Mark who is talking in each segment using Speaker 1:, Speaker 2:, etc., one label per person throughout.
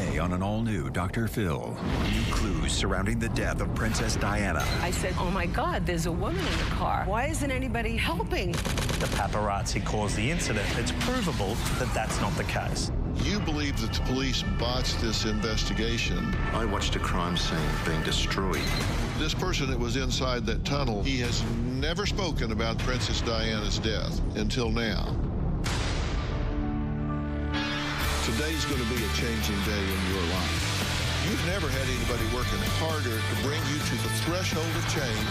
Speaker 1: Today on an all-new Dr. Phil, new clues surrounding the death of Princess Diana.
Speaker 2: I said, oh my God, there's a woman in the car. Why isn't anybody helping?
Speaker 3: The paparazzi caused the incident. It's provable that that's not the case.
Speaker 4: You believe that the police botched this investigation.
Speaker 5: I watched a crime scene being destroyed.
Speaker 4: This person that was inside that tunnel, he has never spoken about Princess Diana's death until now. Today's going to be a changing day in your life. You've never had anybody working harder to bring you to the threshold of change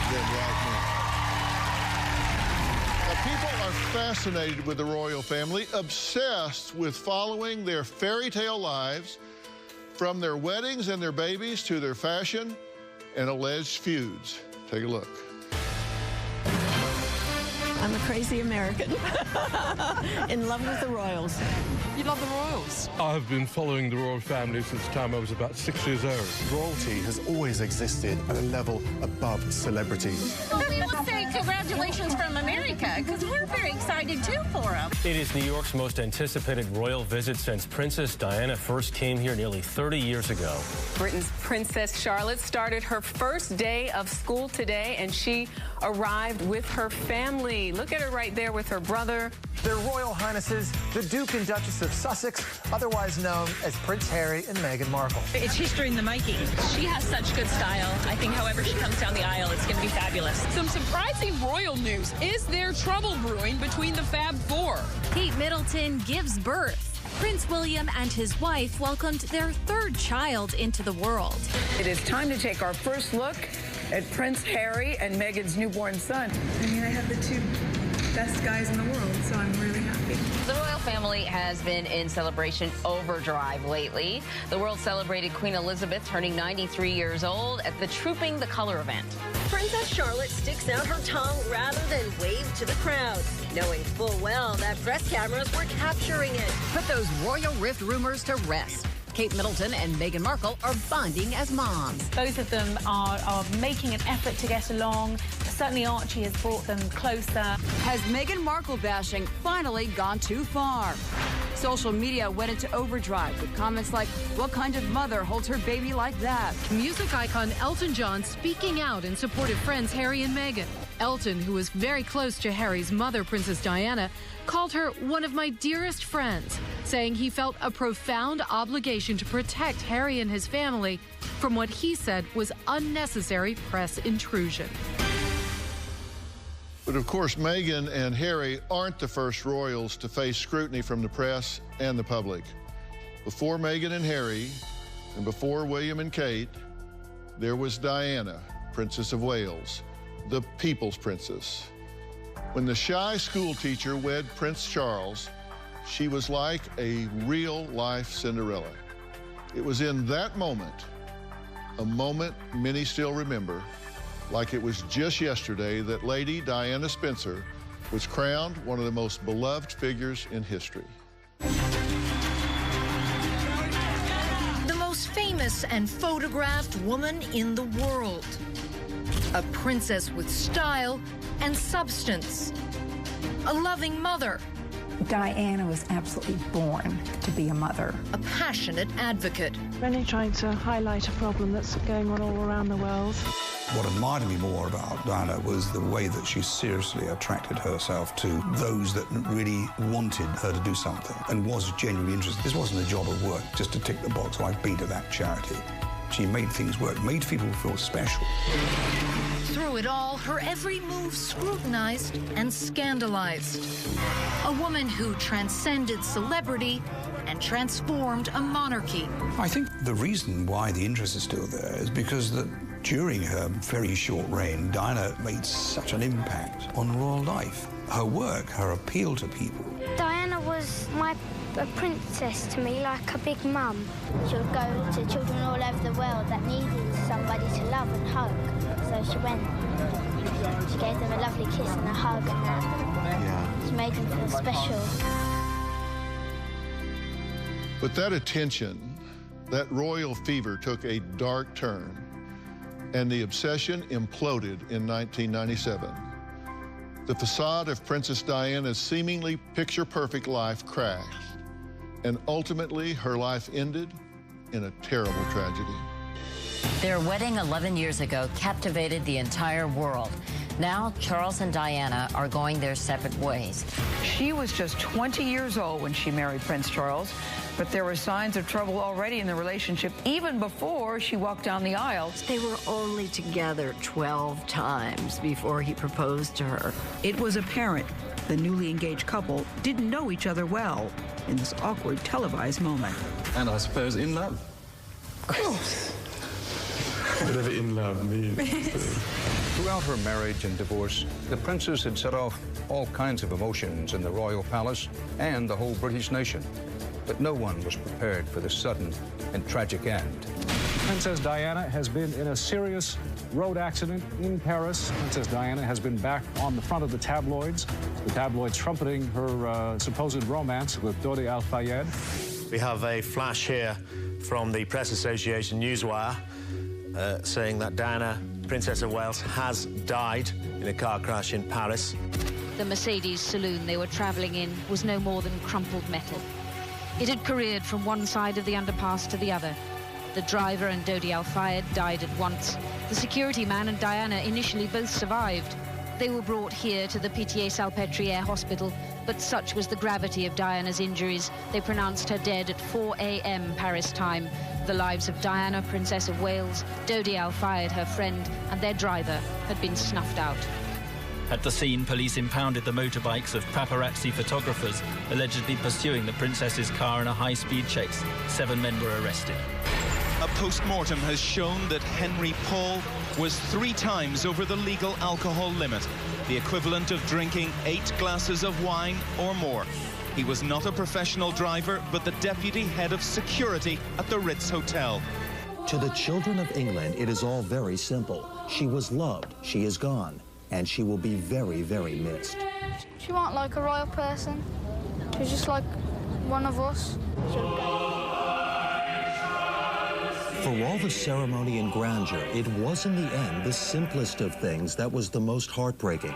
Speaker 4: than right now. Now, people are fascinated with the royal family, obsessed with following their fairy tale lives, from their weddings and their babies to their fashion and alleged feuds. Take a look.
Speaker 6: I'm a crazy American in love with the royals.
Speaker 7: You love the royals?
Speaker 8: I've been following the royal family since the time I was about 6 years old.
Speaker 9: Royalty has always existed at a level above celebrity.
Speaker 10: Well, we will say congratulations from America, because we're very excited, too, for them.
Speaker 11: It is New York's most anticipated royal visit since Princess Diana first came here nearly 30 years ago.
Speaker 2: Britain's Princess Charlotte started her first day of school today, and she arrived with her family. Look at her right there with her brother.
Speaker 12: Their Royal Highnesses, the Duke and Duchess of Sussex, otherwise known as Prince Harry and Meghan Markle.
Speaker 10: It's history in the making. She has such good style. I think however she comes down the aisle, it's going to be fabulous.
Speaker 7: Some surprising royal news. Is there trouble brewing between the Fab Four?
Speaker 13: Kate Middleton gives birth. Prince William and his wife welcomed their third child into the world.
Speaker 2: It is time to take our first look at Prince Harry and Meghan's newborn son.
Speaker 14: I mean, I have the two best guys in the world, so I'm really happy.
Speaker 15: The royal family has been in celebration overdrive lately. The world celebrated Queen Elizabeth turning 93 years old at the Trooping the Color event.
Speaker 16: Princess Charlotte sticks out her tongue rather than wave to the crowd, knowing full well that press cameras were capturing it.
Speaker 17: Put those royal rift rumors to rest. Kate Middleton and Meghan Markle are bonding as moms.
Speaker 18: Both of them are making an effort to get along. Certainly Archie has brought them closer.
Speaker 17: Has Meghan Markle bashing finally gone too far? Social media went into overdrive with comments like, what kind of mother holds her baby like that?
Speaker 19: Music icon Elton John speaking out in support of friends Harry and Meghan. Elton, who was very close to Harry's mother, Princess Diana, called her one of my dearest friends, saying he felt a profound obligation to protect Harry and his family from what he said was unnecessary press intrusion.
Speaker 4: But of course, Meghan and Harry aren't the first royals to face scrutiny from the press and the public. Before Meghan and Harry, and before William and Kate, there was Diana, Princess of Wales, the People's Princess. When the shy school teacher wed Prince Charles, she was like a real-life Cinderella. It was in that moment, a moment many still remember, like it was just yesterday, that Lady Diana Spencer was crowned one of the most beloved figures in history.
Speaker 20: The most famous and photographed woman in the world. A princess with style and substance. A loving mother.
Speaker 5: Diana was absolutely born to be a mother.
Speaker 20: A passionate advocate.
Speaker 6: Really trying to highlight a problem that's going on all around the world.
Speaker 7: What admired me more about Diana was the way that she seriously attracted herself to those that really wanted her to do something and was genuinely interested. This wasn't a job of work just to tick the box, I've been to that charity. She made things work, made people feel special.
Speaker 20: Through it all, her every move scrutinized and scandalized. A woman who transcended celebrity and transformed a monarchy.
Speaker 7: I think the reason why the interest is still there is because that during her very short reign, Diana made such an impact on royal life. Her work, her appeal to people.
Speaker 4: Diana was a princess to me, like a big mum. She would go to children all over the world that needed somebody to love and hug. So she went. She gave them a lovely kiss and a hug, and that. Yeah. She made them feel special. But that attention, that royal fever took a dark turn, and the obsession imploded in 1997. The facade of Princess Diana's seemingly picture-perfect life crashed, and ultimately her life ended in a terrible tragedy.
Speaker 21: Their wedding 11 years ago captivated the entire world. Now, Charles and Diana are going their separate ways.
Speaker 22: She was just 20 years old when she married Prince Charles, but there were signs of trouble already in the relationship even before she walked down the aisle.
Speaker 6: They were only together 12 times before he proposed to her.
Speaker 22: It was apparent the newly engaged couple didn't know each other well in this awkward televised moment.
Speaker 23: And I suppose in love.
Speaker 8: Whatever in love means.
Speaker 7: Throughout her marriage and divorce, the princess had set off all kinds of emotions in the royal palace and the whole British nation. But no one was prepared for the sudden and tragic end.
Speaker 24: Princess Diana has been in a serious road accident in Paris. Princess Diana has been back on the front of the tabloids trumpeting her supposed romance with Dodi Al-Fayed.
Speaker 3: We have a flash here from the Press Association Newswire saying that Diana, Princess of Wales, has died in a car crash in Paris.
Speaker 13: The Mercedes saloon they were travelling in was no more than crumpled metal. It had careered from one side of the underpass to the other. The driver and Dodi Al-Fayed died at once. The security man and Diana initially both survived. They were brought here to the Pitié-Salpêtrière hospital, but such was the gravity of Diana's injuries, they pronounced her dead at 4 a.m. Paris time. The lives of Diana, Princess of Wales, Dodi Al-Fayed, her friend, and their driver had been snuffed out.
Speaker 25: At the scene, police impounded the motorbikes of paparazzi photographers, allegedly pursuing the princess's car in a high-speed chase. 7 men were arrested.
Speaker 26: A post-mortem has shown that Henry Paul was 3 times over the legal alcohol limit, the equivalent of drinking 8 glasses of wine or more. He was not a professional driver, but the deputy head of security at the Ritz Hotel.
Speaker 27: To the children of England, it is all very simple. She was loved, she is gone, and she will be very, very missed.
Speaker 28: She wasn't like a royal person. She was just like one of us.
Speaker 27: For all the ceremony and grandeur, it was in the end the simplest of things that was the most heartbreaking.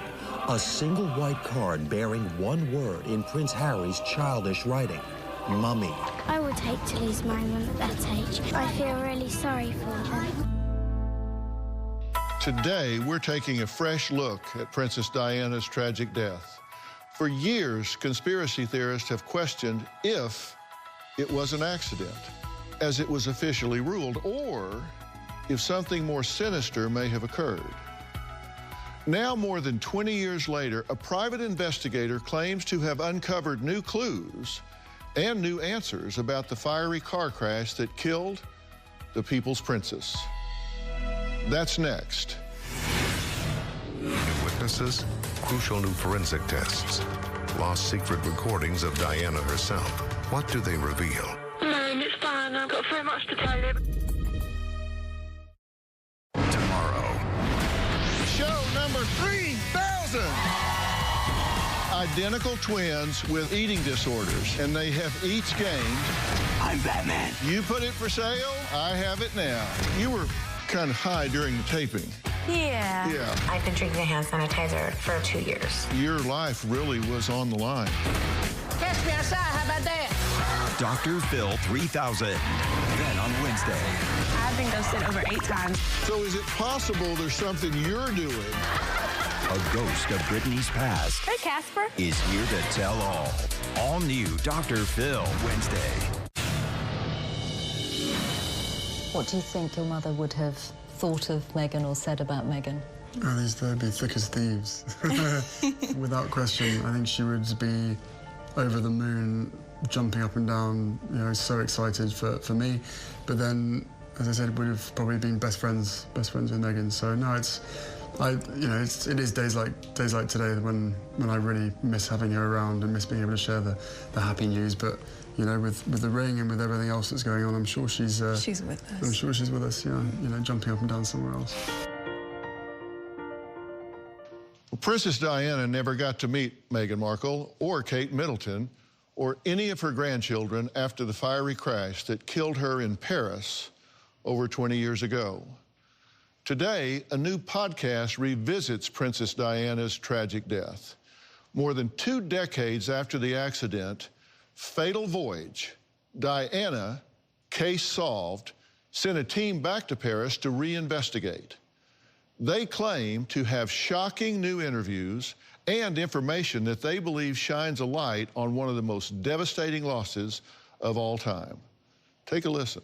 Speaker 27: A single white card bearing one word in Prince Harry's childish writing, Mummy.
Speaker 28: I would hate to lose my mum at that age. I feel really sorry for them.
Speaker 4: Today, we're taking a fresh look at Princess Diana's tragic death. For years, conspiracy theorists have questioned if it was an accident, as it was officially ruled, or if something more sinister may have occurred. Now, more than 20 years later, a private investigator claims to have uncovered new clues and new answers about the fiery car crash that killed the People's Princess. That's next.
Speaker 29: New witnesses, crucial new forensic tests, lost secret recordings of Diana herself. What do they reveal?
Speaker 28: No, it's fine. I've got so much to tell you.
Speaker 1: Tomorrow.
Speaker 4: Show number 3,000. Identical twins with eating disorders, and they have each gained...
Speaker 30: I'm Batman.
Speaker 4: You put it for sale, I have it now. You were kind of high during the taping.
Speaker 30: Yeah. I've been drinking hand sanitizer for 2 years.
Speaker 4: Your life really was on the line.
Speaker 30: Catch me outside, how about that?
Speaker 1: Dr. Phil 3000. Then on Wednesday.
Speaker 30: I've been ghosted over 8 times.
Speaker 4: So is it possible there's something you're doing?
Speaker 1: A ghost of Britney's past.
Speaker 30: Hey, Casper.
Speaker 1: Is here to tell all. All new Dr. Phil Wednesday.
Speaker 21: What do you think your mother would have thought of Meghan or said about Meghan?
Speaker 31: They'd be thick as thieves. Without question. I think she would be over the moon, jumping up and down, you know, so excited for me. But then, as I said, would have probably been best friends with Meghan. So no, it is days like today when I really miss having her around and miss being able to share the happy news. But you know, with the ring and with everything else that's going on, I'm sure she's with us. I'm sure she's with us. Yeah, you know, jumping up and down somewhere else.
Speaker 4: Well, Princess Diana never got to meet Meghan Markle or Kate Middleton or any of her grandchildren after the fiery crash that killed her in Paris over 20 years ago. Today, a new podcast revisits Princess Diana's tragic death. More than 2 decades after the accident, fatal voyage, Diana case solved, sent a team back to Paris to reinvestigate. They claim to have shocking new interviews and information that they believe shines a light on one of the most devastating losses of all time. Take a listen.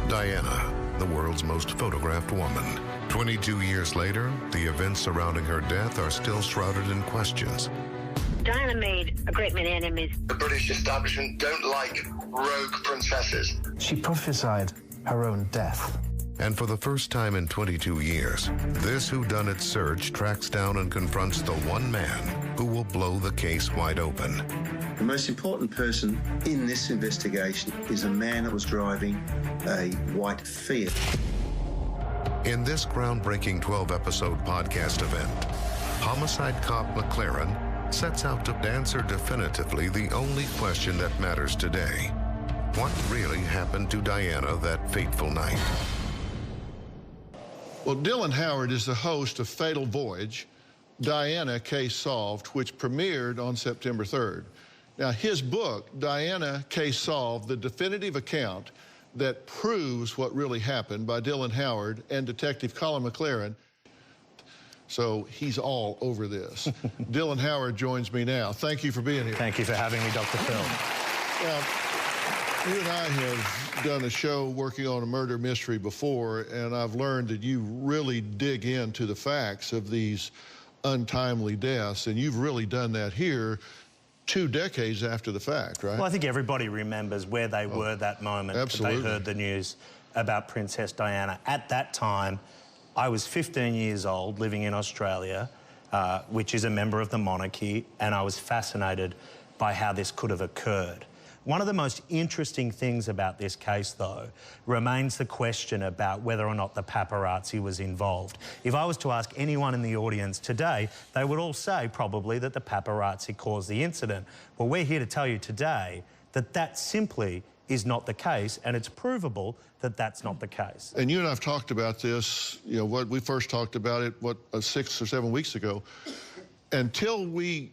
Speaker 29: Diana, the world's most photographed woman. 22 years later, the events surrounding her death are still shrouded in questions.
Speaker 2: Diana made a great many enemies.
Speaker 9: The British establishment don't like rogue princesses.
Speaker 10: She prophesied her own death.
Speaker 29: And for the first time in 22 years, this whodunit search tracks down and confronts the one man who will blow the case wide open.
Speaker 11: The most important person in this investigation is a man that was driving a white Fiat.
Speaker 29: In this groundbreaking 12-episode podcast event, homicide cop McLaren sets out to answer definitively the only question that matters today. What really happened to Diana that fateful night?
Speaker 4: Well, Dylan Howard is the host of Fatal Voyage, Diana Case Solved, which premiered on September 3rd. Now, his book, Diana Case Solved, the definitive account that proves what really happened, by Dylan Howard and Detective Colin McLaren. So he's all over this. Dylan Howard joins me now. Thank you for being here.
Speaker 3: Thank you for having me, Dr. Phil.
Speaker 4: You and I have done a show working on a murder mystery before, and I've learned that you really dig into the facts of these untimely deaths, and you've really done that here 2 decades after the fact, right?
Speaker 3: Well, I think everybody remembers where they were that moment that they heard the news about Princess Diana. At that time, I was 15 years old, living in Australia, which is a member of the monarchy, and I was fascinated by how this could have occurred. One of the most interesting things about this case, though, remains the question about whether or not the paparazzi was involved. If I was to ask anyone in the audience today, they would all say probably that the paparazzi caused the incident. Well, we're here to tell you today that that simply is not the case, and it's provable that that's not the case.
Speaker 4: And you and I have talked about this, you know, what we first talked about it, 6 or 7 weeks ago. Until we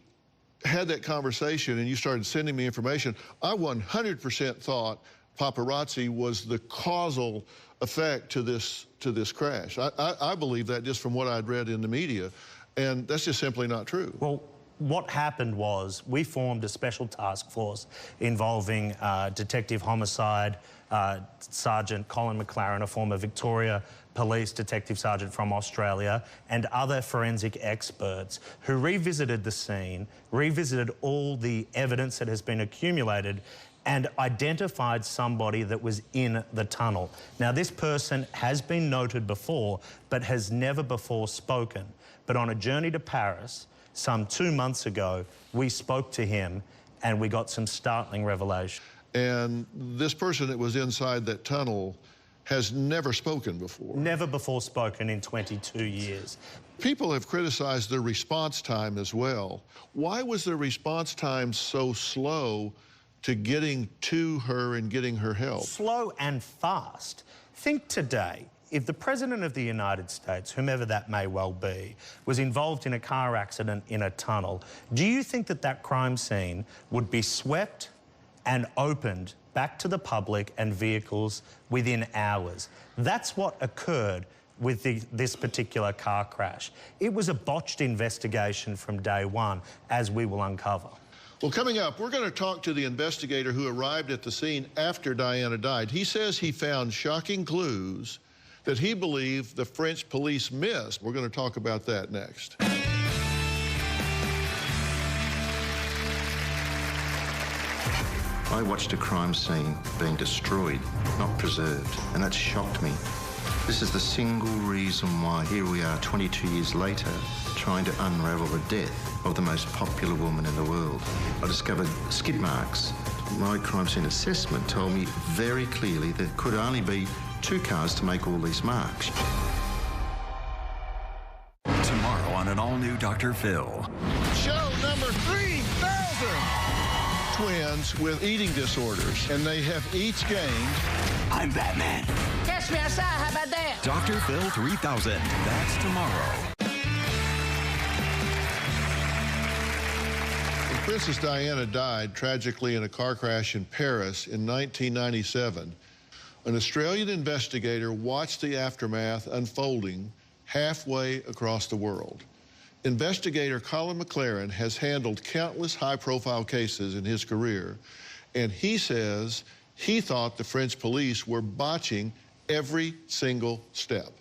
Speaker 4: had that conversation and you started sending me information, I 100% thought paparazzi was the causal effect to this crash. I believe that just from what I'd read in the media, and that's just simply not true.
Speaker 3: Well, what happened was we formed a special task force involving Detective Homicide Sergeant Colin McLaren, a former Victoria Police Detective Sergeant from Australia, and other forensic experts who revisited the scene, revisited all the evidence that has been accumulated, and identified somebody that was in the tunnel. Now, this person has been noted before, but has never before spoken. But on a journey to Paris, some 2 months ago, we spoke to him and we got some startling revelation.
Speaker 4: And this person that was inside that tunnel has never spoken before.
Speaker 3: Never before spoken in 22 years.
Speaker 4: People have criticized the response time as well. Why was the response time so slow to getting to her and getting her help?
Speaker 3: Slow and fast. Think today, if the President of the United States, whomever that may well be, was involved in a car accident in a tunnel, do you think that that crime scene would be swept and opened back to the public and vehicles within hours? That's what occurred with this particular car crash. It was a botched investigation from day one, as we will uncover.
Speaker 4: Well, coming up, we're going to talk to the investigator who arrived at the scene after Diana died. He says he found shocking clues that he believed the French police missed. We're going to talk about that next.
Speaker 11: I watched a crime scene being destroyed, not preserved, and that shocked me. This is the single reason why here we are 22 years later trying to unravel the death of the most popular woman in the world. I discovered skid marks. My crime scene assessment told me very clearly there could only be 2 cars to make all these marks.
Speaker 1: Tomorrow on an all-new Dr. Phil.
Speaker 4: Show number 3,000! Twins with eating disorders, and they have each gained...
Speaker 1: I'm Batman.
Speaker 2: Catch me outside, how about that?
Speaker 1: Dr. Phil 3000. That's tomorrow.
Speaker 4: Princess Diana died tragically in a car crash in Paris in 1997, an Australian investigator watched the aftermath unfolding halfway across the world. Investigator Colin McLaren has handled countless high-profile cases in his career, and he says he thought the French police were botching every single step.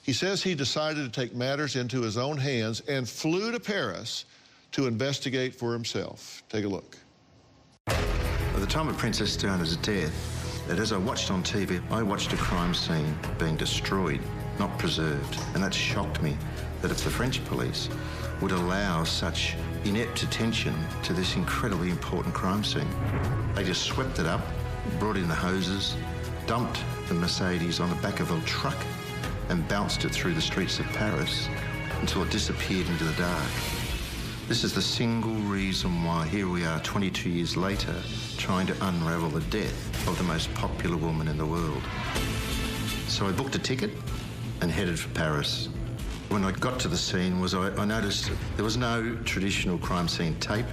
Speaker 4: He says he decided to take matters into his own hands and flew to Paris to investigate for himself. Take a look.
Speaker 11: At the time of Princess Diana's death, that as I watched on TV, I watched a crime scene being destroyed, not preserved. And that shocked me, that if the French police would allow such inept attention to this incredibly important crime scene. They just swept it up, brought in the hoses, dumped the Mercedes on the back of a truck and bounced it through the streets of Paris until it disappeared into the dark. This is the single reason why here we are 22 years later trying to unravel the death of the most popular woman in the world. So I booked a ticket and headed for Paris. When I got to the scene I noticed there was no traditional crime scene tape,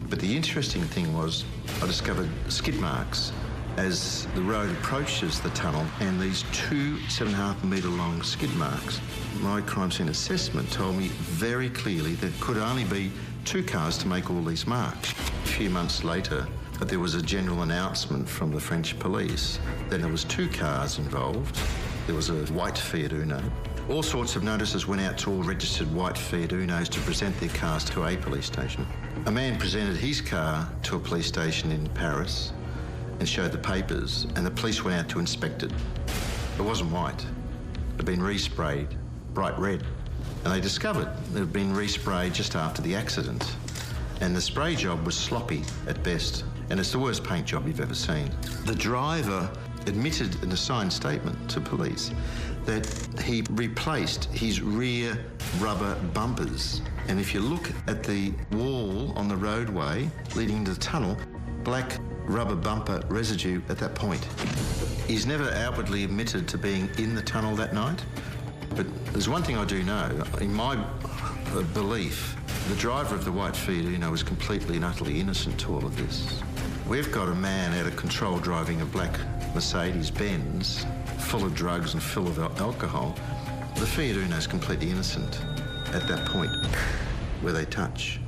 Speaker 11: but the interesting thing was I discovered skid marks as the road approaches the tunnel, and these 2 7.5 metre long skid marks. My crime scene assessment told me very clearly there could only be 2 cars to make all these marks. A few months later, there was a general announcement from the French police that there was 2 cars involved. There was a white Fiat Uno. All sorts of notices went out to all registered white Fiat Unos to present their cars to a police station. A man presented his car to a police station in Paris and showed the papers, and the police went out to inspect it. It wasn't white. It had been resprayed bright red. And they discovered it had been resprayed just after the accident. And the spray job was sloppy at best, and it's the worst paint job you've ever seen. The driver admitted in a signed statement to police that he replaced his rear rubber bumpers. And if you look at the wall on the roadway leading to the tunnel, black rubber bumper residue at that point. He's never outwardly admitted to being in the tunnel that night, but there's one thing I do know. In my belief, the driver of the white Fiat Uno was completely and utterly innocent to all of this. We've got a man out of control driving a black Mercedes-Benz full of drugs and full of alcohol. The Fiat Uno's completely innocent at that point where they touch.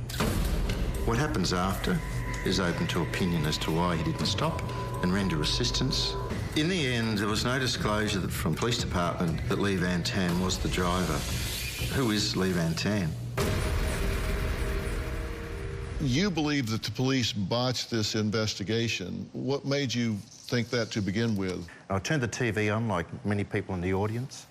Speaker 11: What happens after is open to opinion as to why he didn't stop and render assistance. In the end, there was no disclosure from the police department that Lee Van Tan was the driver. Who is Lee Van Tan?
Speaker 4: You believe that the police botched this investigation. What made you think that to begin with?
Speaker 11: I turned the TV on, like many people in the audience,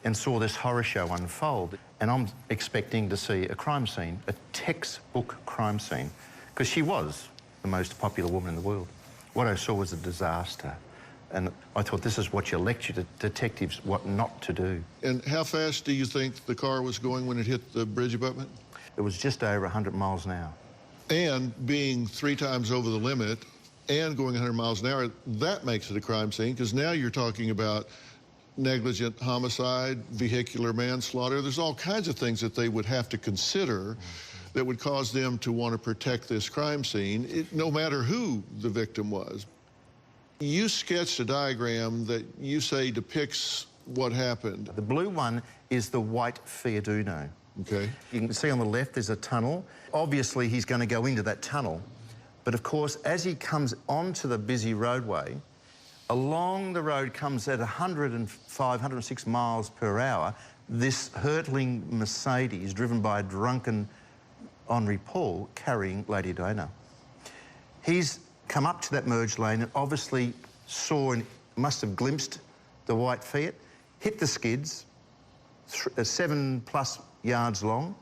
Speaker 11: and saw this horror show unfold. And I'm expecting to see a crime scene, a textbook crime scene, because she was the most popular woman in the world. What I saw was a disaster. And I thought, this is what you lecture to detectives what not to do.
Speaker 4: And how fast do you think the car was going when it hit the bridge abutment?
Speaker 11: It was just over 100 miles an hour.
Speaker 4: And being 3 times over the limit and going 100 miles an hour, that makes it a crime scene, because now you're talking about negligent homicide, vehicular manslaughter. There's all kinds of things that they would have to consider that would cause them to want to protect this crime scene, no matter who the victim was. You sketched a diagram that you say depicts what happened.
Speaker 11: The blue one is the white Fiat Uno.
Speaker 4: Okay.
Speaker 11: You can see on the left there's a tunnel. Obviously, he's going to go into that tunnel. But of course, as he comes onto the busy roadway, along the road comes at 105, 106 miles per hour, this hurtling Mercedes driven by a drunken Henri Paul carrying Lady Diana. He's come up to that merge lane and obviously saw and must have glimpsed the white Fiat, hit the skids, 7+ yards long,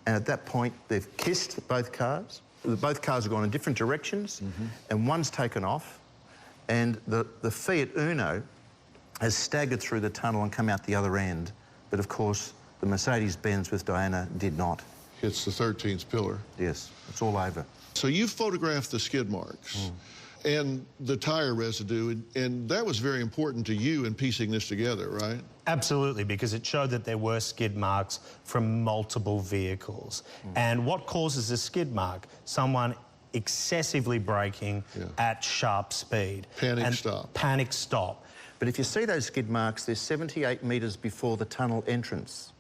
Speaker 11: and at that point they've kissed both cars. Both cars have gone in different directions, and one's taken off, and the Fiat Uno has staggered through the tunnel and come out the other end. But of course, the Mercedes-Benz with Diana did not.
Speaker 4: It's the 13th pillar.
Speaker 11: Yes, it's all over.
Speaker 4: So you photographed the skid marks and the tire residue, and that was very important to you in piecing this together, right?
Speaker 3: Absolutely, because it showed that there were skid marks from multiple vehicles. And what causes a skid mark? Someone excessively braking at sharp speed.
Speaker 4: Panic stop.
Speaker 3: Panic stop.
Speaker 11: But if you see those skid marks, they're 78 metres before the tunnel entrance.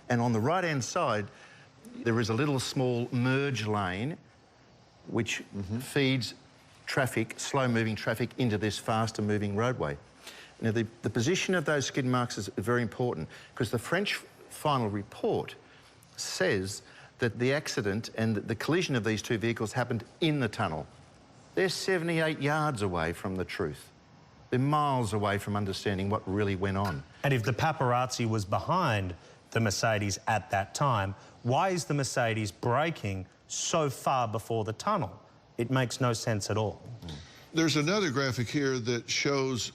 Speaker 11: And on the right-hand side, there is a little small merge lane which feeds traffic, slow-moving traffic, into this faster-moving roadway. Now, the position of those skid marks is very important because the French final report says that the accident and the collision of these two vehicles happened in the tunnel. They're 78 yards away from the truth. They're miles away from understanding what really went on.
Speaker 3: And if the paparazzi was behind the Mercedes at that time, why is the Mercedes braking so far before the tunnel? It makes no sense at all.
Speaker 4: There's another graphic here that shows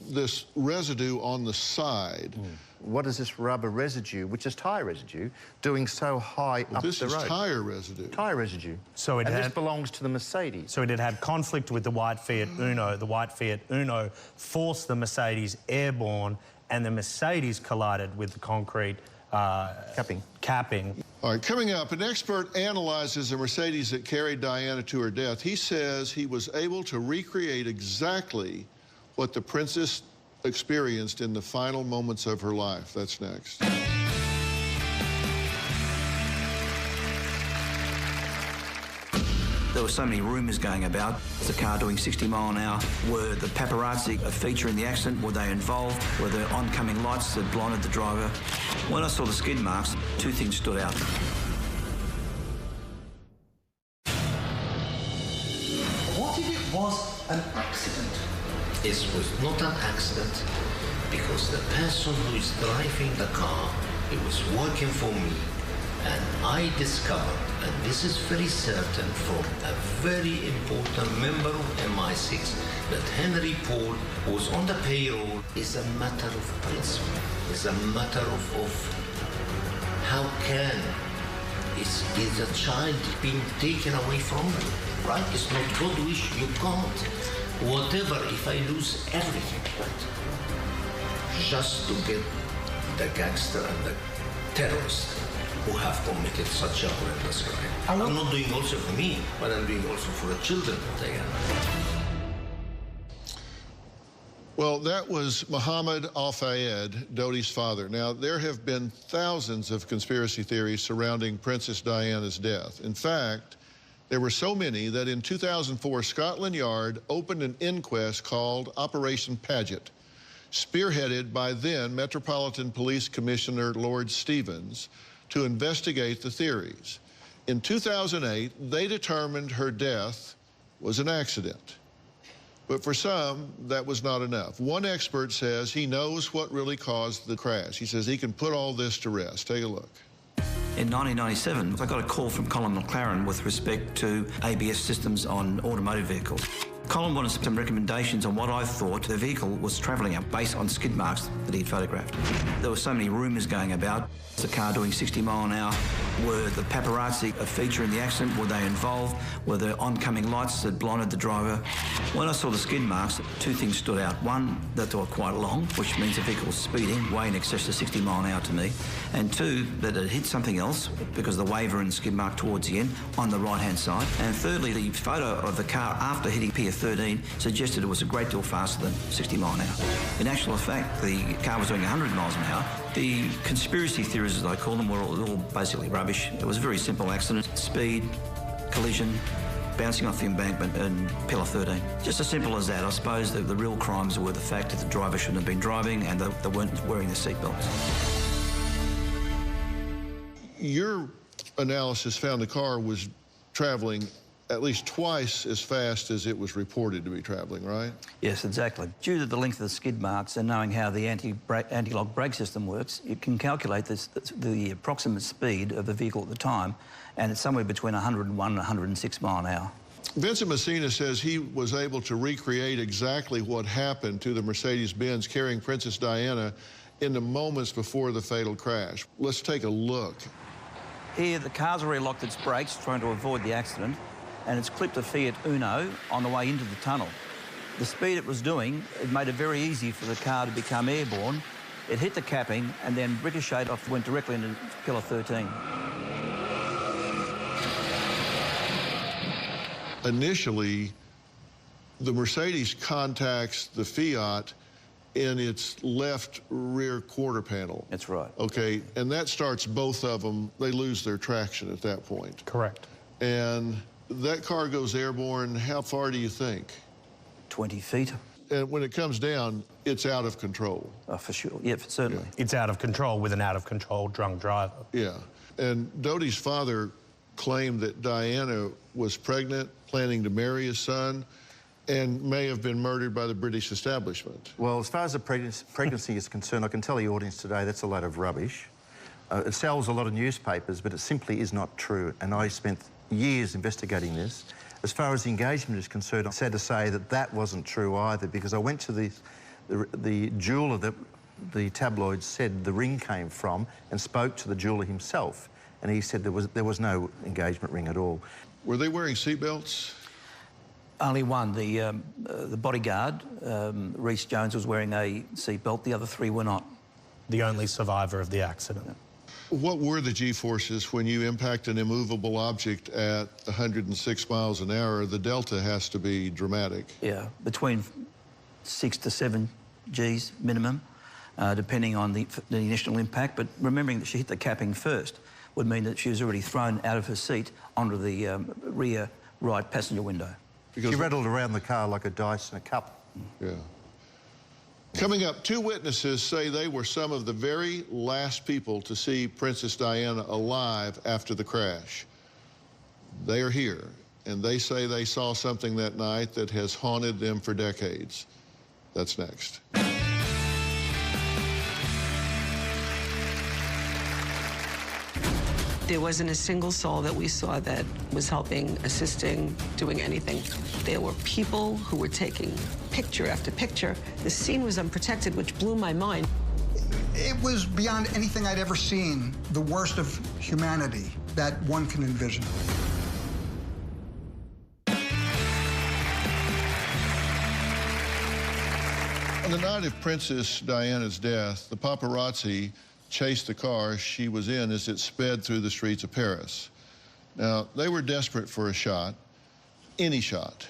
Speaker 4: this residue on the side.
Speaker 11: What is this rubber residue, which is tyre residue, doing so high up the road?
Speaker 4: This is tyre residue.
Speaker 11: Tyre residue.
Speaker 3: So
Speaker 11: this belongs to the Mercedes.
Speaker 3: So it had conflict with the white Fiat Uno. The white Fiat Uno forced the Mercedes airborne, and the Mercedes collided with the concrete capping.
Speaker 4: All right, coming up, an expert analyzes the Mercedes that carried Diana to her death. He says he was able to recreate exactly what the princess experienced in the final moments of her life. That's next.
Speaker 7: There were so many rumours going about. The car doing 60 mile an hour. Were the paparazzi a feature in the accident? Were they involved? Were there oncoming lights that blinded the driver? When I saw the skid marks, two things stood out.
Speaker 5: What if it was an accident? It was not an accident because the person who is driving the car, he was working for me, and I discovered, and this is very certain from a very important member of MI6, that Henry Paul was on the payroll. Is a matter of principle. It's a matter of how can is a child being taken away from you, right? It's not God wish, you can't. Whatever, if I lose everything, right? Just to get the gangster and the terrorist who have committed such a horrendous crime. I'm not doing also for me, but I'm doing also for the children of Diana.
Speaker 4: Well, that was Mohammed Al-Fayed, Dodi's father. Now, there have been thousands of conspiracy theories surrounding Princess Diana's death. In fact, there were so many that in 2004, Scotland Yard opened an inquest called Operation Paget, spearheaded by then Metropolitan Police Commissioner Lord Stevens, to investigate the theories. In 2008, they determined her death was an accident. But for some, that was not enough. One expert says he knows what really caused the crash. He says he can put all this to rest. Take a look.
Speaker 7: In 1997, I got a call from Colin McLaren with respect to ABS systems on automotive vehicles. Colin wanted some recommendations on what I thought the vehicle was travelling at based on skid marks that he'd photographed. There were so many rumours going about. The car doing 60 mile an hour. Were the paparazzi a feature in the accident? Were they involved? Were there oncoming lights that blinded the driver? When I saw the skid marks, two things stood out. One, that they were quite long, which means the vehicle was speeding, way in excess of 60 mile an hour to me. And two, that it hit something else because the waiver and skid mark towards the end on the right-hand side. And thirdly, the photo of the car after hitting Pier 13 suggested it was a great deal faster than 60 mile an hour. In actual fact, the car was doing 100 miles an hour. The conspiracy theories, as I call them, were all basically rubbish. It was a very simple accident. Speed, collision, bouncing off the embankment and pillar 13. Just as simple as that. I suppose the real crimes were the fact that the driver shouldn't have been driving and they weren't wearing their seatbelts.
Speaker 4: Your analysis found the car was traveling at least twice as fast as it was reported to be traveling, right?
Speaker 7: Yes, exactly. Due to the length of the skid marks and knowing how the anti-lock brake system works, you can calculate the approximate speed of the vehicle at the time, and it's somewhere between 101 and 106 mile an hour.
Speaker 4: Vincent Messina says he was able to recreate exactly what happened to the Mercedes-Benz carrying Princess Diana in the moments before the fatal crash. Let's take a look.
Speaker 7: Here, the car's already locked its brakes, trying to avoid the accident, and it's clipped a Fiat Uno on the way into the tunnel. The speed it was doing, it made it very easy for the car to become airborne. It hit the capping and then ricocheted off, went directly into pillar 13.
Speaker 4: initially, the Mercedes contacts the Fiat in its left rear quarter panel.
Speaker 6: That's right.
Speaker 4: Okay, and that starts both of them. They lose their traction at that point.
Speaker 3: Correct.
Speaker 4: And that car goes airborne, how far do you think?
Speaker 6: 20 feet.
Speaker 4: And when it comes down, it's out of control.
Speaker 6: For sure, yeah, certainly.
Speaker 4: Yeah.
Speaker 3: It's out of control with an out-of-control drunk driver.
Speaker 4: Yeah, and Dodi's father claimed that Diana was pregnant, planning to marry his son, and may have been murdered by the British establishment.
Speaker 11: Well, as far as the pregnancy is concerned, I can tell the audience today that's a load of rubbish. It sells a lot of newspapers, but it simply is not true, and I spent years investigating this. As far as the engagement is concerned, I'm sad to say that that wasn't true either, because I went to the jeweller that the tabloids said the ring came from and spoke to the jeweller himself, and he said there was no engagement ring at all.
Speaker 4: Were they wearing seatbelts?
Speaker 6: Only one. The bodyguard, Rhys Jones, was wearing a seatbelt. The other three were not.
Speaker 3: The only survivor of the accident.
Speaker 4: What were the G-forces when you impact an immovable object at 106 miles an hour? The delta has to be dramatic.
Speaker 6: Yeah, between 6 to 7 Gs minimum, depending on the initial impact. But remembering that she hit the capping first would mean that she was already thrown out of her seat onto the rear right passenger window.
Speaker 11: Because she rattled around the car like a dice in a cup.
Speaker 4: Yeah. Coming up, 2 witnesses say they were some of the very last people to see Princess Diana alive after the crash. They are here, and they say they saw something that night that has haunted them for decades. That's next.
Speaker 12: There wasn't a single soul that we saw that was helping, assisting, doing anything. There were people who were taking picture after picture. The scene was unprotected, which blew my mind.
Speaker 14: It was beyond anything I'd ever seen, the worst of humanity that one can envision.
Speaker 4: On the night of Princess Diana's death, the paparazzi chased the car she was in as it sped through the streets of Paris. Now, they were desperate for a shot, any shot.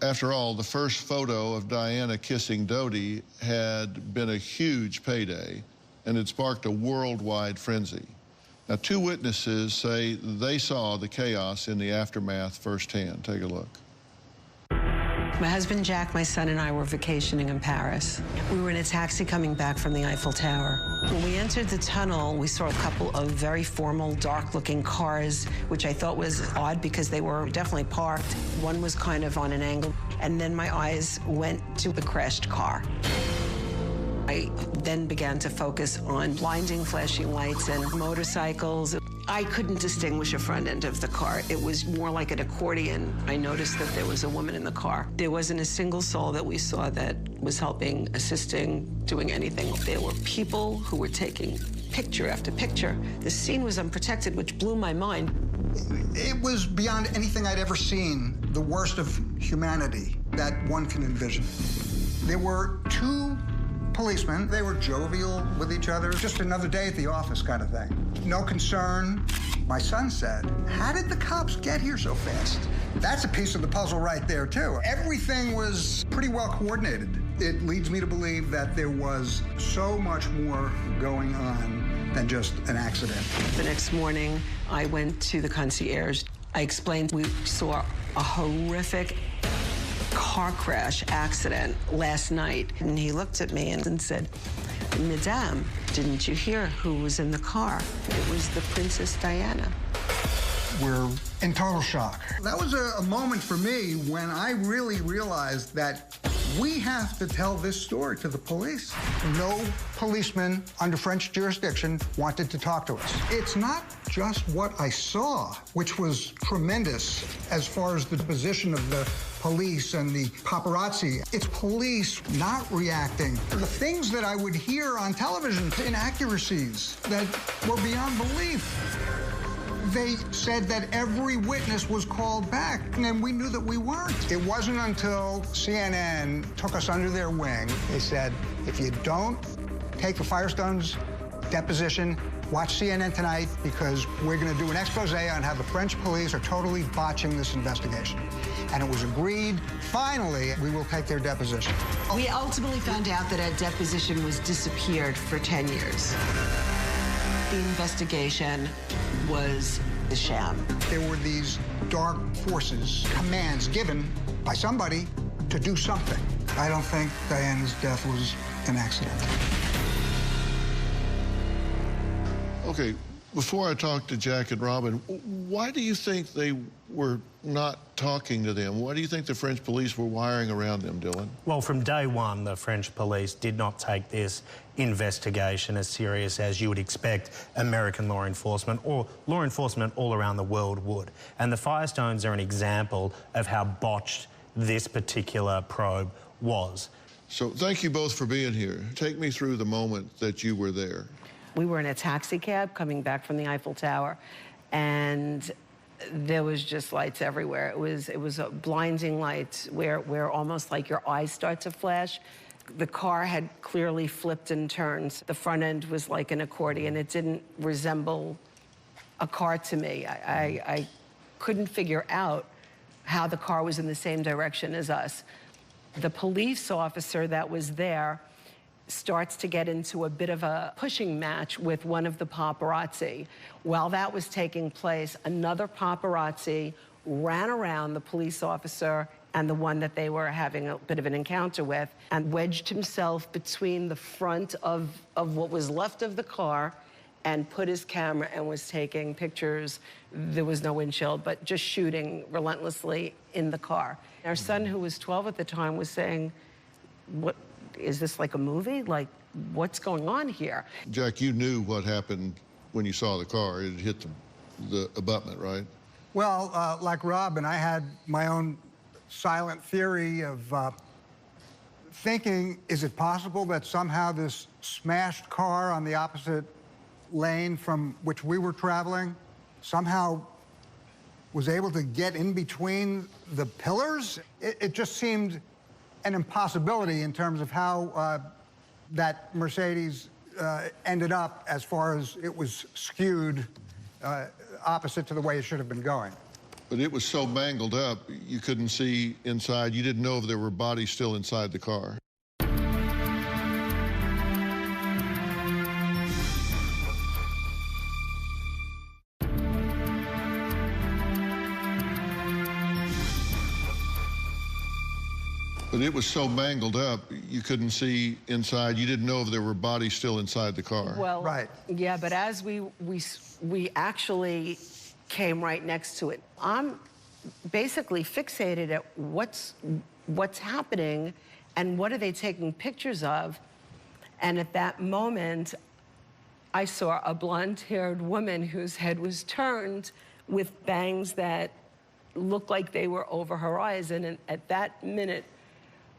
Speaker 4: After all, the first photo of Diana kissing Dodi had been a huge payday and had sparked a worldwide frenzy. Now, 2 witnesses say they saw the chaos in the aftermath firsthand. Take a look.
Speaker 12: My husband Jack, my son, and I were vacationing in Paris. We were in a taxi coming back from the Eiffel Tower. When we entered the tunnel, we saw a couple of very formal, dark-looking cars, which I thought was odd because they were definitely parked. One was kind of on an angle, and then my eyes went to the crashed car. I then began to focus on blinding flashing lights and motorcycles. I couldn't distinguish a front end of the car. It was more like an accordion. I noticed that there was a woman in the car. There wasn't a single soul that we saw that was helping, assisting, doing anything. There were people who were taking picture after picture. The scene was unprotected, which blew my mind.
Speaker 14: It was beyond anything I'd ever seen, the worst of humanity that one can envision. There were 2 policemen. They were jovial with each other. Just another day at the office kind of thing. No concern. My son said, how did the cops get here so fast? That's a piece of the puzzle right there, too. Everything was pretty well coordinated. It leads me to believe that there was so much more going on than just an accident.
Speaker 12: The next morning, I went to the concierge. I explained we saw a horrific car crash accident last night. And he looked at me and said, Madame, didn't you hear who was in the car? It was the Princess Diana.
Speaker 14: We're in total shock. That was a moment for me when I really realized that we have to tell this story to the police. No policeman under French jurisdiction wanted to talk to us. It's not just what I saw, which was tremendous as far as the position of the police and the paparazzi. It's police not reacting. The things that I would hear on television, inaccuracies that were beyond belief. They said that every witness was called back, and we knew that we weren't. It wasn't until CNN took us under their wing. They said, if you don't take the Firestone's deposition, Watch CNN tonight because we're going to do an expose on how the French police are totally botching this investigation. And it was agreed, finally, we will take their deposition.
Speaker 12: We ultimately found out that a deposition was disappeared for 10 years. The investigation was a sham.
Speaker 14: There were these dark forces, commands given by somebody to do something. I don't think Diana's death was an accident.
Speaker 4: Okay, before I talk to Jack and Robin, why do you think they were not talking to them? Why do you think the French police were wiring around them, Dylan?
Speaker 3: Well, from day one, the French police did not take this investigation as serious as you would expect American law enforcement or law enforcement all around the world would. And the Firestones are an example of how botched this particular probe was.
Speaker 4: So thank you both for being here. Take me through the moment that you were there.
Speaker 12: We were in a taxi cab coming back from the Eiffel Tower, and there was just lights everywhere. It was a blinding light where almost like your eyes start to flash. The car had clearly flipped and turned. The front end was like an accordion. It didn't resemble a car to me. I couldn't figure out how the car was in the same direction as us. The police officer that was there starts to get into a bit of a pushing match with one of the paparazzi. While that was taking place, another paparazzi ran around the police officer and the one that they were having a bit of an encounter with and wedged himself between the front of what was left of the car and put his camera and was taking pictures. There was no windshield, but just shooting relentlessly in the car. Our son, who was 12 at the time, was saying, "What? Is this like a movie? Like, what's going on here?"
Speaker 4: Jack, you knew what happened when you saw the car. It hit the abutment, right?
Speaker 14: Well, like Robin, I had my own silent theory of thinking, is it possible that somehow this smashed car on the opposite lane from which we were traveling somehow was able to get in between the pillars? It just seemed an impossibility in terms of how that Mercedes ended up as far as it was skewed opposite to the way it should have been going.
Speaker 4: But it was so mangled up, you couldn't see inside. You didn't know if there were bodies still inside the car. But it was so mangled up, you couldn't see inside. You didn't know if there were bodies still inside the car.
Speaker 12: Well, right. Yeah, but as we actually came right next to it, I'm basically fixated at what's happening and what are they taking pictures of. And at that moment, I saw a blonde-haired woman whose head was turned with bangs that looked like they were over her eyes. And at that minute,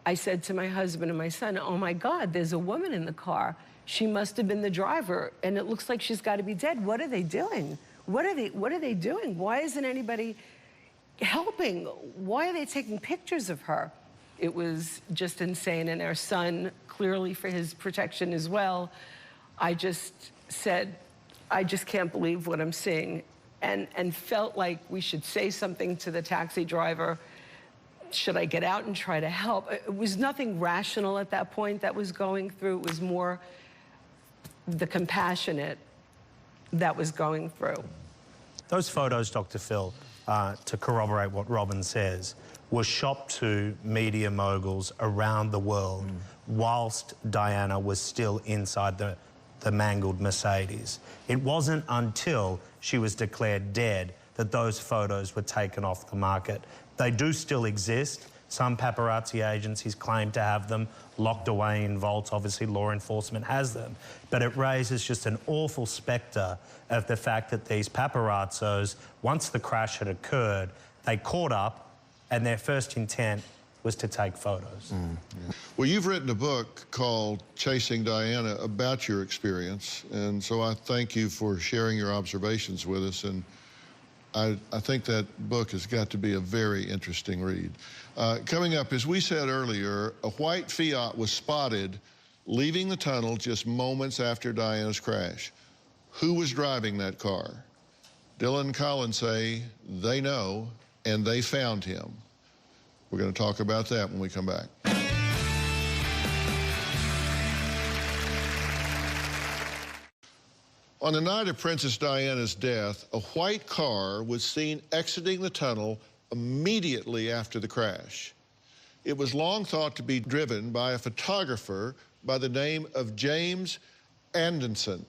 Speaker 12: I said to my husband and my son, "Oh my God, there's a woman in the car. She must have been the driver, and it looks like she's got to be dead. What are they doing? What are they doing? Why isn't anybody helping? Why are they taking pictures of her?" It was just insane, and our son, clearly for his protection as well, I just said, "I just can't believe what I'm seeing," and felt like we should say something to the taxi driver. Should I get out and try to help? It was nothing rational at that point that was going through. It was more the compassionate that was going through.
Speaker 3: Those photos, Dr. Phil, to corroborate what Robin says, were shopped to media moguls around the world whilst Diana was still inside the mangled Mercedes. It wasn't until she was declared dead that those photos were taken off the market. They do still exist. Some paparazzi agencies claim to have them locked away in vaults. Obviously, law enforcement has them. But it raises just an awful spectre of the fact that these paparazzos, once the crash had occurred, they caught up and their first intent was to take photos.
Speaker 4: Well, you've written a book called Chasing Diana about your experience, and so I thank you for sharing your observations with us, and I think that book has got to be a very interesting read. Coming up, as we said earlier, a white Fiat was spotted leaving the tunnel just moments after Diana's crash. who was driving that car. Dylan and Colin say they know, and they found him. We're going to talk about that when we come back. On the night of Princess Diana's death, a white car was seen exiting the tunnel immediately after the crash. It was long thought to be driven by a photographer by the name of James Anderson,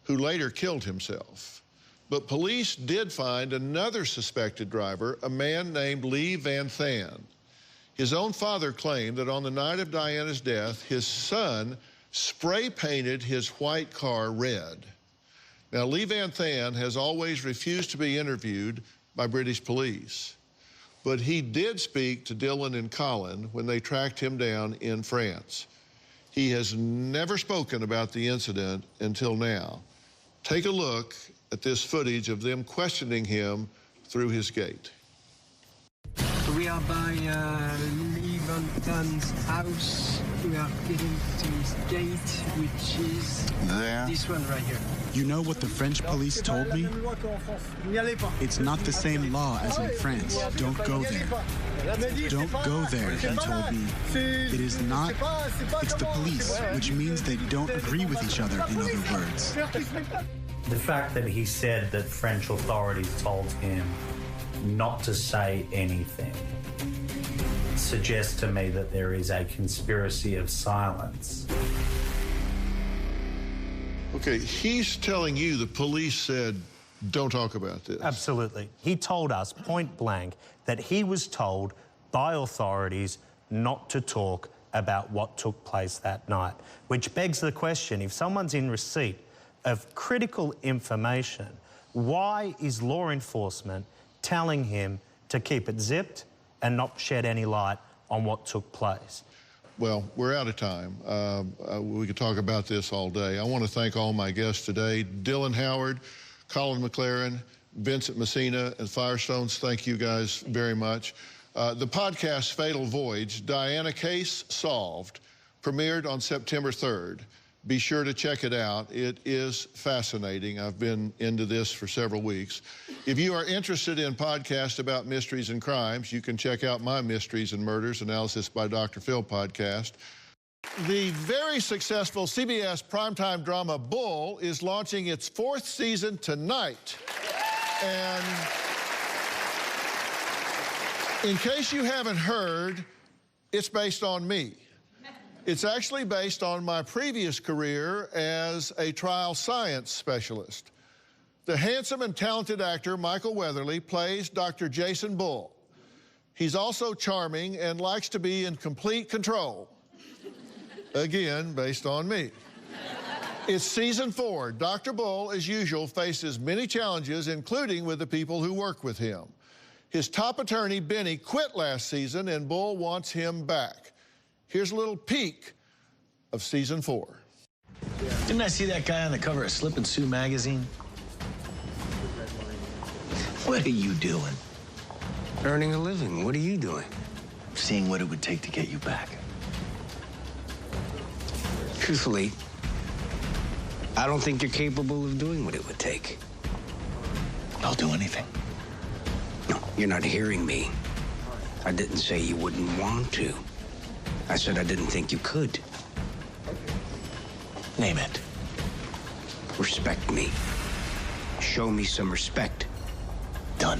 Speaker 4: who later killed himself. But police did find another suspected driver, a man named Lee Van Than. His own father claimed that on the night of Diana's death, his son spray-painted his white car red. Now, Lee Van Than has always refused to be interviewed by British police, but he did speak to Dylan and Colin when they tracked him down in France. He has never spoken about the incident until now. Take a look at this footage of them questioning him through his gate.
Speaker 8: We are by Lee Van Than's house. We are getting to his gate, which is
Speaker 13: there.
Speaker 8: This one right here.
Speaker 13: You know what the French police told me? It's not the same law as in France. Don't go there. Don't go there, he told me. It is not, it's the police, which means they don't agree with each other, in other words.
Speaker 3: The fact that he said that French authorities told him not to say anything suggests to me that there is a conspiracy of silence.
Speaker 4: Okay, he's telling you the police said, don't talk about this.
Speaker 3: Absolutely. He told us point blank that he was told by authorities not to talk about what took place that night, which begs the question, if someone's in receipt of critical information, why is law enforcement telling him to keep it zipped and not shed any light on what took place?
Speaker 4: Well, we're out of time. We could talk about this all day. I want to thank all my guests today. Dylan Howard, Colin McLaren, Vincent Messina, and Firestones, thank you guys very much. The podcast Fatal Voyage, Diana Case Solved, premiered on September 3rd. Be sure to check it out. It is fascinating. I've been into this for several weeks. If you are interested in podcasts about mysteries and crimes, you can check out my Mysteries and Murders Analysis by Dr. Phil podcast. The very successful CBS primetime drama Bull is launching its 4th season tonight. And in case you haven't heard, it's based on me. It's actually based on my previous career as a trial science specialist. The handsome and talented actor Michael Weatherly plays Dr. Jason Bull. He's also charming and likes to be in complete control. Again, based on me. It's season 4. Dr. Bull, as usual, faces many challenges, including with the people who work with him. His top attorney, Benny, quit last season, and Bull wants him back. Here's a little peek of season 4.
Speaker 10: Didn't I see that guy on the cover of Slip and Sue magazine? What are you doing?
Speaker 8: Earning a living. What are you doing?
Speaker 10: Seeing what it would take to get you back.
Speaker 8: Truthfully, I don't think you're capable of doing what it would take.
Speaker 10: I'll do anything.
Speaker 8: No, you're not hearing me. I didn't say you wouldn't want to. I said I didn't think you could.
Speaker 10: Name it.
Speaker 8: Respect me. Show me some respect.
Speaker 10: Done.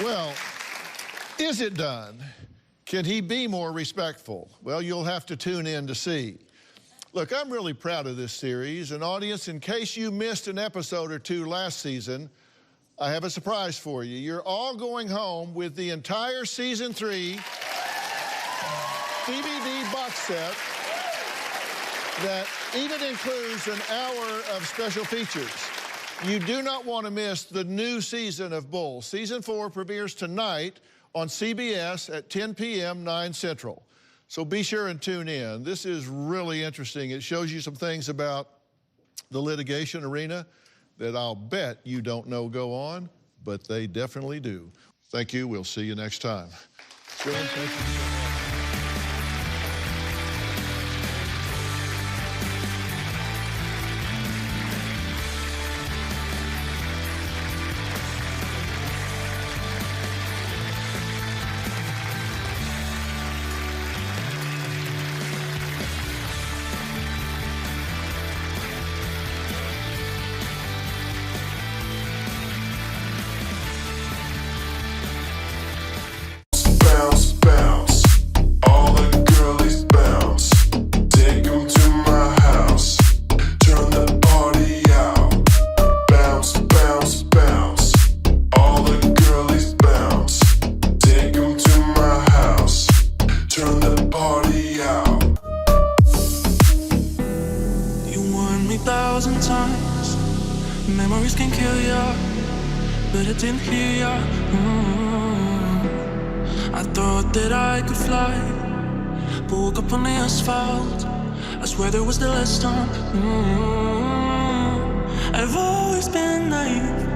Speaker 4: Well, is it done? Can he be more respectful? Well, you'll have to tune in to see. Look, I'm really proud of this series. And audience, in case you missed an episode or two last season, I have a surprise for you. You're all going home with the entire season 3 DVD box set that even includes an hour of special features. You do not want to miss the new season of Bull. Season 4 premieres tonight on CBS at 10 p.m., 9 Central. So be sure and tune in. This is really interesting. It shows you some things about the litigation arena that I'll bet you don't know go on, but they definitely do. Thank you. We'll see you next time. Sure, thank you so much.
Speaker 15: but I didn't hear ya. I thought that I could fly, but woke up on the asphalt. I swear there was the last time. I've always been naive,